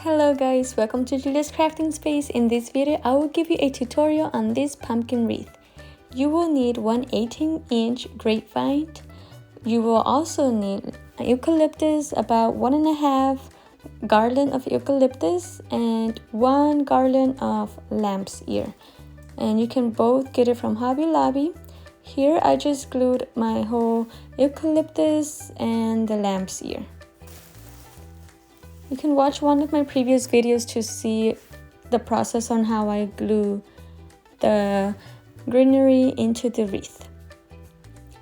Hello guys, welcome to Julia's Crafting Space. In this video, I will give you a tutorial on this pumpkin wreath. You will need one 18-inch grapevine. You will also need eucalyptus, about 1.5 garland of eucalyptus and 1 garland of lamb's ear. And you can both get it from Hobby Lobby. Here I just glued my whole eucalyptus and the lamb's ear. You can watch one of my previous videos to see the process on how I glue the greenery into the wreath.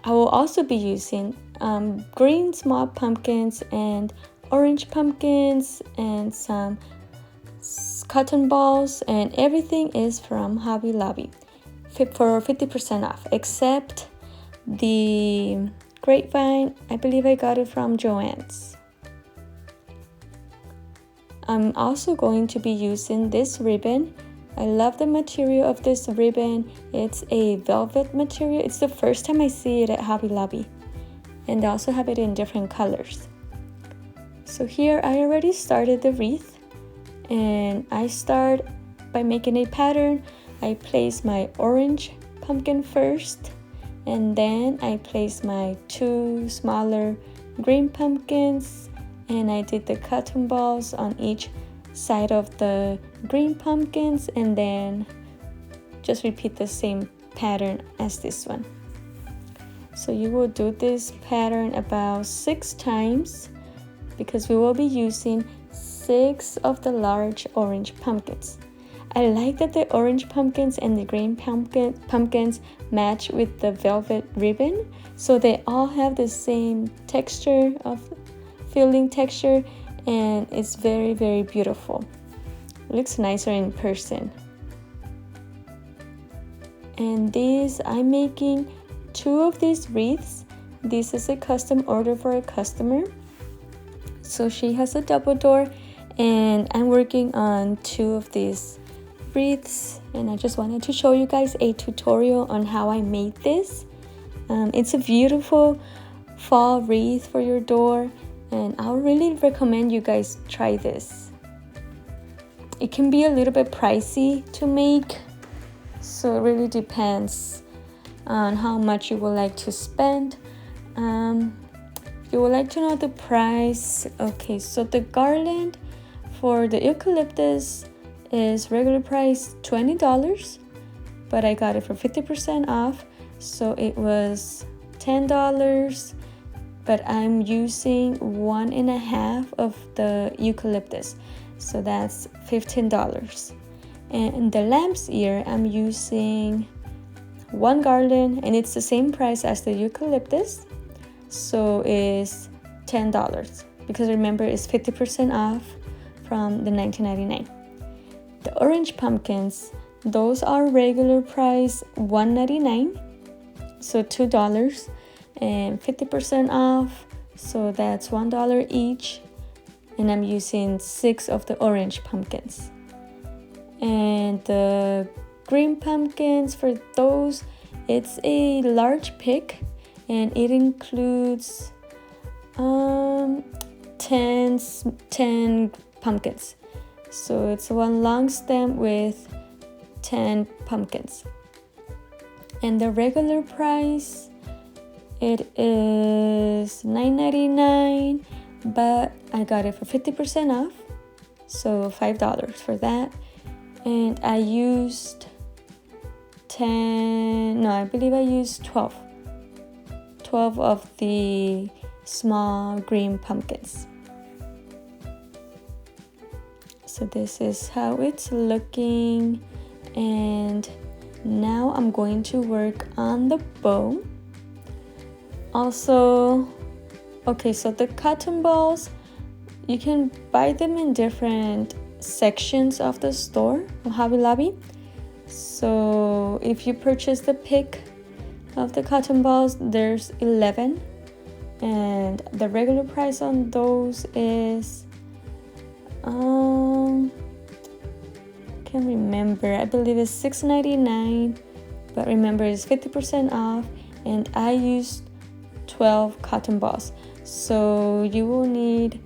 I will also be using green small pumpkins and orange pumpkins and some cotton balls, and everything is from Hobby Lobby for 50% off, except the grapevine. I believe I got it from Joann's. I'm also going to be using this ribbon. I love the material of this ribbon. It's a velvet material. It's the first time I see it at Hobby Lobby. And they also have it in different colors. So here I already started the wreath. And I start by making a pattern. I place my orange pumpkin first. And then I place my 2 smaller green pumpkins. And I did the cotton balls on each side of the green pumpkins, and then just repeat the same pattern as this one. So you will do this pattern about 6 times because we will be using 6 of the large orange pumpkins. I like that the orange pumpkins and the green pumpkins match with the velvet ribbon, so they all have the same texture of filling texture, and it's very beautiful. It looks nicer in person. And these, I'm making 2 of these wreaths. This is a custom order for a customer, so she has a double door, and I'm working on 2 of these wreaths, and I just wanted to show you guys a tutorial on how I made this. It's a beautiful fall wreath for your door, and I would really recommend you guys try this. It can be a little bit pricey to make, so it really depends on how much you would like to spend. If you would like to know the price, okay, so the garland for the eucalyptus is regular price $20, but I got it for 50% off, so it was $10. But I'm using 1.5 of the eucalyptus, so that's $15. And the lamb's ear, I'm using 1 garland, and it's the same price as the eucalyptus, so it's $10 because remember it's 50% off from the $19.99. The orange pumpkins, those are regular price $1.99, so $2. And 50% off, so that's $1 each, and I'm using 6 of the orange pumpkins. And the green pumpkins, for those, it's a large pick, and it includes 10 pumpkins, so it's 1 long stem with 10 pumpkins. And the regular price, it is $9.99, but I got it for 50% off, so $5 for that. And I used 12 of the small green pumpkins. So this is how it's looking, and now I'm going to work on the bow. Also, okay, so the cotton balls, you can buy them in different sections of the store of Hobby Lobby. So if you purchase the pick of the cotton balls, there's 11, and the regular price on those is can't remember, I believe it's $6.99, but remember it's 50% off, and I used 12 cotton balls, so you will need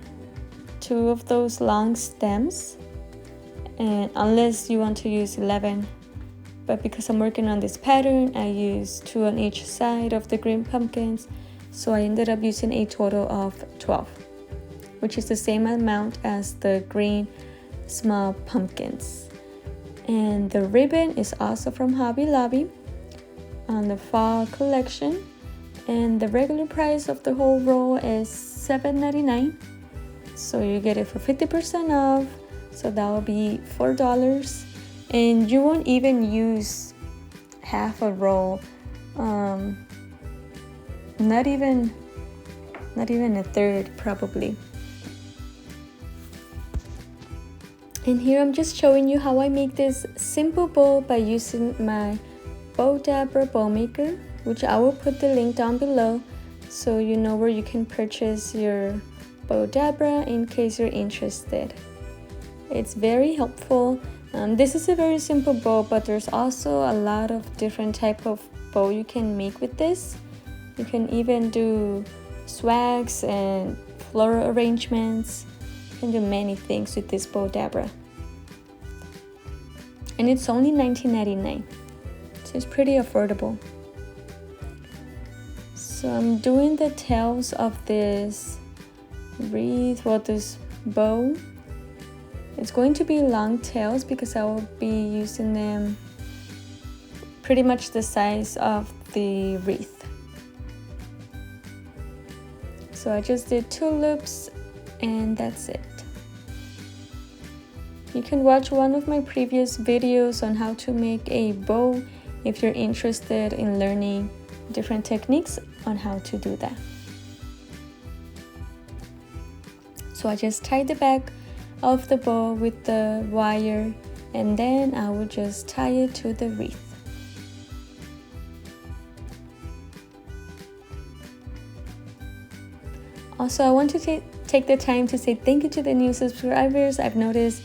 2 of those long stems, and unless you want to use 11, but because I'm working on this pattern, I use 2 on each side of the green pumpkins, so I ended up using a total of 12, which is the same amount as the green small pumpkins. And the ribbon is also from Hobby Lobby on the fall collection, and the regular price of the whole roll is $7.99, so you get it for 50% off, so that will be $4, and you won't even use half a roll, not even a third probably. And here I'm just showing you how I make this simple bowl by using my bowdabra bowl maker, which I will put the link down below so you know where you can purchase your bowdabra in case you're interested. It's very helpful. This is a very simple bow, but there's also a lot of different type of bow you can make with this. You can even do swags and floral arrangements. You can do many things with this bowdabra. And it's only $19.99, so it's pretty affordable. So I'm doing the tails of this wreath, well, this bow. It's going to be long tails because I will be using them pretty much the size of the wreath. So I just did 2 loops and that's it. You can watch one of my previous videos on how to make a bow if you're interested in learning different techniques on how to do that. So I just tied the back of the bow with the wire, and then I will just tie it to the wreath. Also, I want to take the time to say thank you to the new subscribers. I've noticed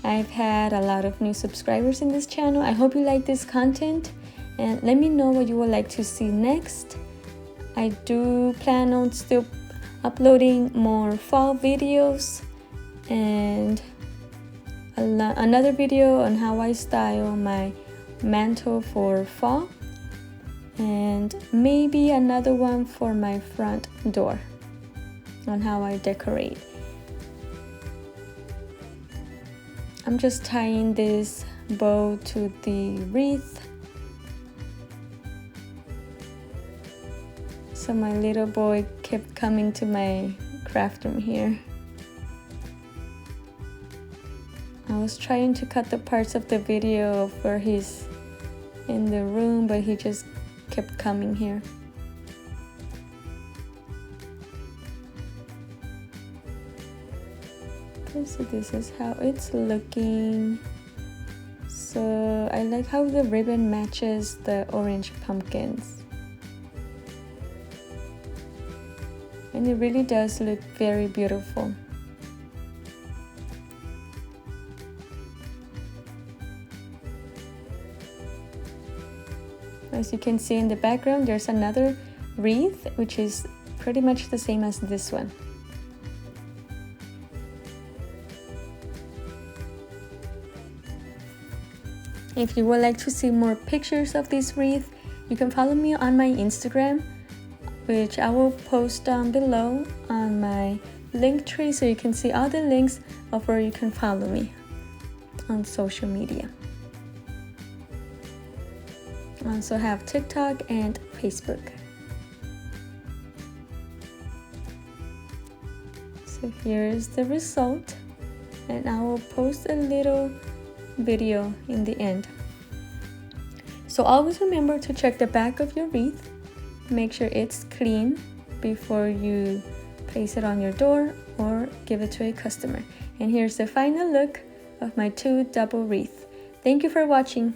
I've had a lot of new subscribers in this channel. I hope you like this content, and let me know what you would like to see next. I do plan on still uploading more fall videos and another video on how I style my mantle for fall, and maybe another one for my front door on how I decorate. I'm just tying this bow to the wreath. So my little boy kept coming to my craft room here. I was trying to cut the parts of the video of where he's in the room, but he just kept coming here. Okay, so this is how it's looking. So I like how the ribbon matches the orange pumpkins. And it really does look very beautiful. As you can see in the background, there's another wreath, which is pretty much the same as this one. If you would like to see more pictures of this wreath, you can follow me on my Instagram, which I will post down below on my link tree, so you can see all the links of where you can follow me on social media. I also have TikTok and Facebook. So here's the result, and I will post a little video in the end. So always remember to check the back of your wreath. Make sure it's clean before you place it on your door or give it to a customer. And here's the final look of my 2 double wreath. Thank you for watching.